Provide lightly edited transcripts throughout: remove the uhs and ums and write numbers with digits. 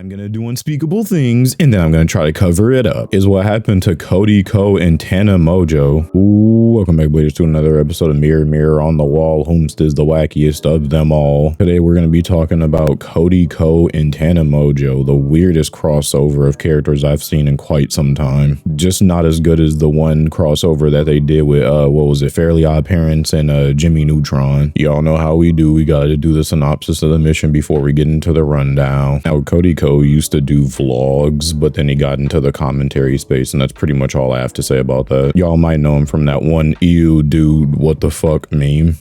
I'm gonna do unspeakable things and then I'm gonna try to cover it up, is what happened to Cody, Co, and Tana Mojo. Ooh, welcome back, ladies, to another episode of Mirror Mirror on the Wall. Whomst is the wackiest of them all. Today we're gonna be talking about Cody, Co, and Tana Mojo, the weirdest crossover of characters I've seen in quite some time. Just not as good as the one crossover that they did with what was it, Fairly Odd Parents and Jimmy Neutron. Y'all know how we do. We gotta do the synopsis of the mission before we get into the rundown. Now, Cody, Co used to do vlogs, but then he got into the commentary space, and that's pretty much all I have to say about that. Y'all might know him from that one "ew dude, what the fuck" meme.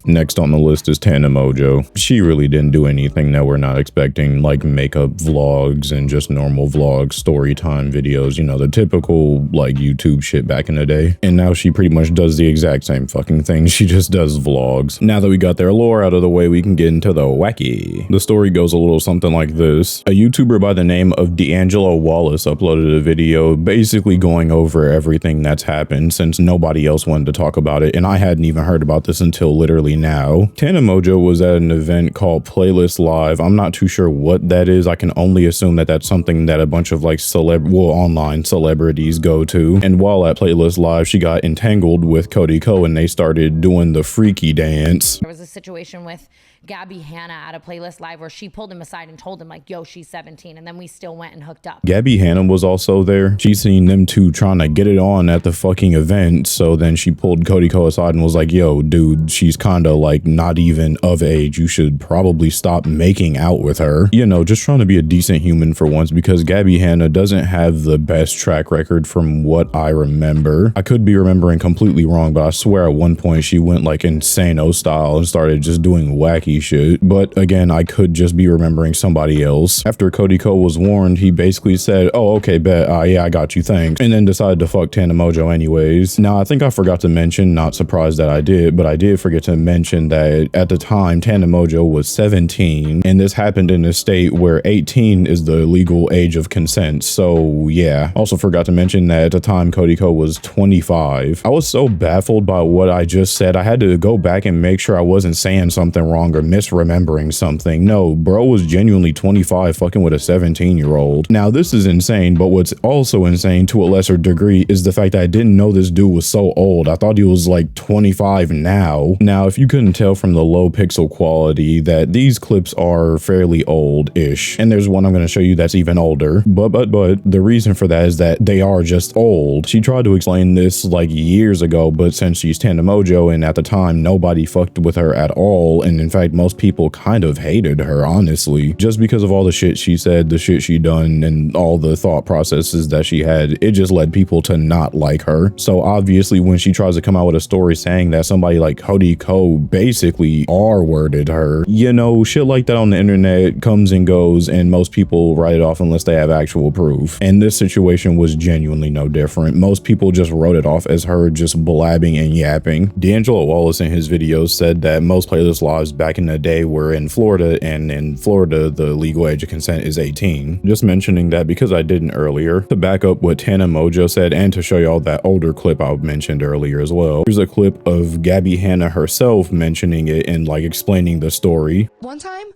Next on the list is Tana Mojo. She really didn't do anything that we're not expecting, like makeup vlogs and just normal vlogs, story time videos, you know, the typical like YouTube shit back in the day. And now she pretty much does the exact same fucking thing. She just does vlogs. Now that we got their lore out of the way, we can get into the wacky. The story goes a little something like this. A YouTuber by the name of D'Angelo Wallace uploaded a video basically going over everything that's happened since nobody else wanted to talk about it. And I hadn't even heard about this until literally now. Tana Mojo was at an event called Playlist Live. I'm not too sure what that is. I can only assume that that's something that a bunch of like online celebrities go to. And while at Playlist Live, she got entangled with Cody, Co, and they started doing the freaky dance. There was a situation with Gabby Hanna at a Playlist Live where she pulled him aside and told him like, yo, she's 17. And then we still went and hooked up. Gabby Hanna was also there. She seen them two trying to get it on at the fucking event. So then she pulled Cody, Co aside and was like, yo, dude, she's kind of like not even of age. You should probably stop making out with her. You know, just trying to be a decent human for once, because Gabby Hanna doesn't have the best track record from what I remember. I could be remembering completely wrong, but I swear at one point she went like insane-o style and started just doing wacky shit. But again, I could just be remembering somebody else. After Cody, Co was warned, he basically said, oh, okay, bet, yeah, I got you, thanks, and then decided to fuck Tana Mojo anyways. Now, I think I forgot to mention, not surprised that I did, but I did forget to mention that at the time Tana Mojo was 17, and this happened in a state where 18 is the legal age of consent. So yeah, also forgot to mention that at the time Cody, Co was 25. I was so baffled by what I just said, I had to go back and make sure I wasn't saying something wrong or misremembering something. No, bro was genuinely 25 fucking with a 17-year-old. Now, this is insane, but what's also insane to a lesser degree is the fact that I didn't know this dude was so old. I thought he was like 25 now. Now, if you couldn't tell from the low pixel quality, that these clips are fairly old-ish, and there's one I'm going to show you that's even older, but the reason for that is that they are just old. She tried to explain this like years ago, but since she's Tana Mojo and at the time nobody fucked with her at all, and in fact most people kind of hated her, honestly, just because of all the shit she said, the shit she done, and all the thought processes that she had, it just led people to not like her. So obviously when she tries to come out with a story saying that somebody like Cody, Co basically R-worded her, you know, shit like that on the internet comes and goes, and most people write it off unless they have actual proof. And this situation was genuinely no different. Most people just wrote it off as her just blabbing and yapping. D'Angelo Wallace in his videos said that most Playlist Lives back in the day were in Florida, and in Florida the legal age of consent is 18. Just mentioning that because I didn't earlier, to back up what Tana Mojo said and to show y'all that older clip I mentioned earlier as well. Here's a clip of Gabby Hanna herself mentioning it and like explaining the story. One time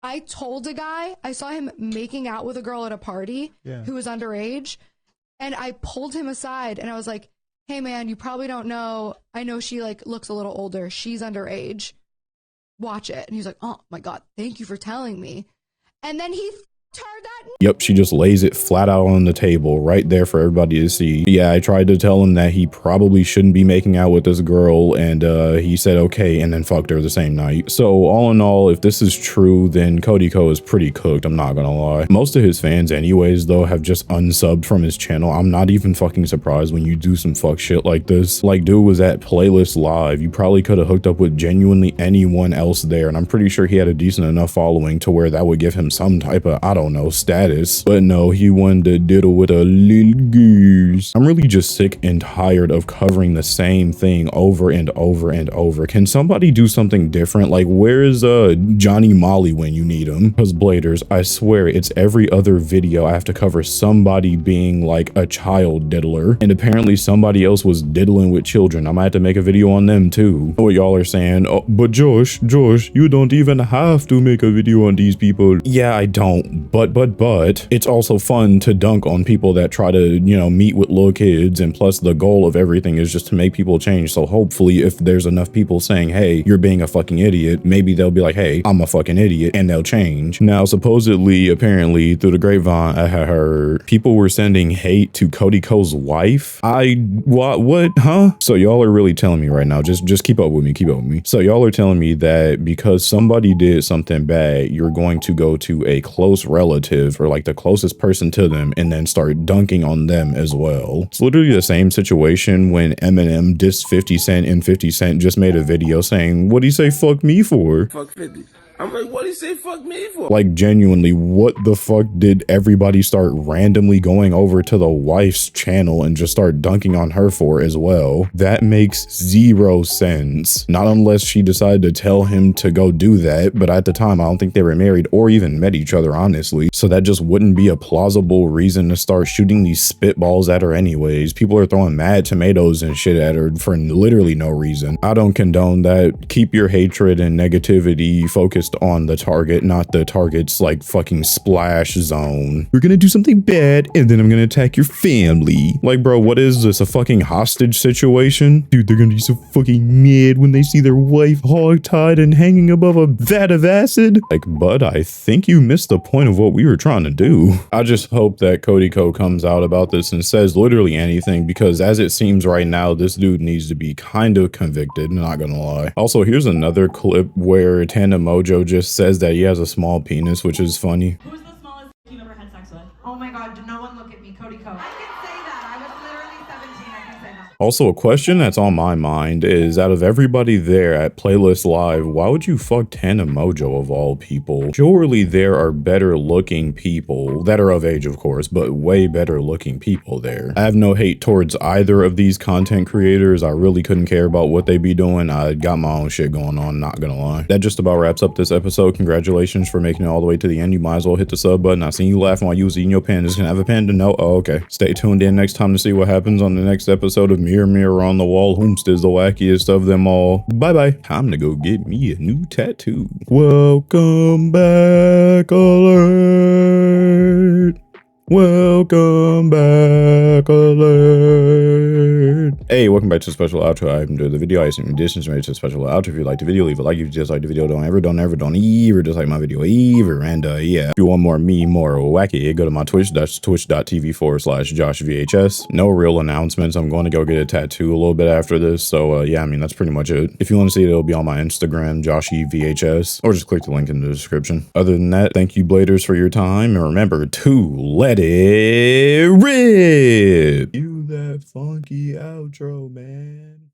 I told a guy, I saw him making out with a girl at a party who was underage, and I pulled him aside and I was like, hey man, you probably don't know, I know she like looks a little older, she's underage, watch it. And he's like, oh my god, thank you for telling me. And then he turned that. Yep, she just lays it flat out on the table right there for everybody to see. Yeah, I tried to tell him that he probably shouldn't be making out with this girl, and he said okay, and then fucked her the same night. So all in all, if this is true, then Cody, Co is pretty cooked, I'm not gonna lie. Most of his fans anyways though have just unsubbed from his channel. I'm not even fucking surprised when you do some fuck shit like this. Like, dude was at Playlist Live, you probably could have hooked up with genuinely anyone else there, and I'm pretty sure he had a decent enough following to where that would give him some type of, I don't don't know, status. But no, he wanted to diddle with a little goose. I'm really just sick and tired of covering the same thing over and over and over. Can somebody do something different? Like, where's Johnny Molly when you need him? Because bladers, I swear it's every other video I have to cover somebody being like a child diddler, and apparently somebody else was diddling with children. I might have to make a video on them too. What y'all are saying, oh, but Josh, you don't even have to make a video on these people. Yeah, I don't, but it's also fun to dunk on people that try to, you know, meet with little kids, and plus the goal of everything is just to make people change. So hopefully if there's enough people saying, hey, you're being a fucking idiot, maybe they'll be like, hey, I'm a fucking idiot, and they'll change. Now, supposedly, apparently, through the grapevine, I had heard people were sending hate to Cody Co's wife. What, huh? So y'all are really telling me right now, just keep up with me. So y'all are telling me that because somebody did something bad, you're going to go to a close relative or like the closest person to them and then start dunking on them as well. It's literally the same situation when Eminem dissed 50 Cent, and 50 Cent just made a video saying, what'd he say fuck me for? Fuck 50. I'm like, what did he say fuck me for? Like, genuinely, what the fuck did everybody start randomly going over to the wife's channel and just start dunking on her for as well? That makes zero sense. Not unless she decided to tell him to go do that, but at the time, I don't think they were married or even met each other, honestly. So that just wouldn't be a plausible reason to start shooting these spitballs at her anyways. People are throwing mad tomatoes and shit at her for literally no reason. I don't condone that. Keep your hatred and negativity focused on the target, not the target's like fucking splash zone. We're gonna do something bad and then I'm gonna attack your family. Like, bro, what is this, a fucking hostage situation? Dude, they're gonna be so fucking mad when they see their wife hogtied and hanging above a vat of acid. Like, bud, I think you missed the point of what we were trying to do. I just hope that Cody Co comes out about this and says literally anything, because as it seems right now, this dude needs to be kind of convicted, not gonna lie. Also, here's another clip where Tana Mojo just says that he has a small penis, which is funny. Who's the smallest you've ever had sex with? Oh my god, did no one look at me? Cody Co. I can say that. I was literally 17. I can say that. Also, a question that's on my mind is, out of everybody there at Playlist Live, why would you fuck Tana Mojo of all people? Surely there are better looking people that are of age, of course, but way better looking people there. I have no hate towards either of these content creators. I really couldn't care about what they be doing. I got my own shit going on, not gonna lie. That just about wraps up this episode. Congratulations for making it all the way to the end. You might as well hit the sub button. I seen you laughing while you was eating your panda. Just gonna have a panda? No? Oh, okay. Stay tuned in next time to see what happens on the next episode of Mirror Mirror on the Wall. Whomst is the wackiest of them all. Bye bye. Time to go get me a new tattoo. Welcome back, alert. Welcome back, alert. Hey, welcome back to the special outro. I enjoyed the video. I assume additions made to the special outro. If you like the video, leave a like. If you dislike the video, don't ever dislike my video either. And yeah, if you want more me, more wacky, go to my Twitch. That's twitch.tv/JoshVHS. No real announcements. I'm going to go get a tattoo a little bit after this. So yeah, I mean, that's pretty much it. If you want to see it, it'll be on my Instagram, JoshyVHS, or just click the link in the description. Other than that, thank you bladers for your time, and remember to let it rip. You that funky outro, man.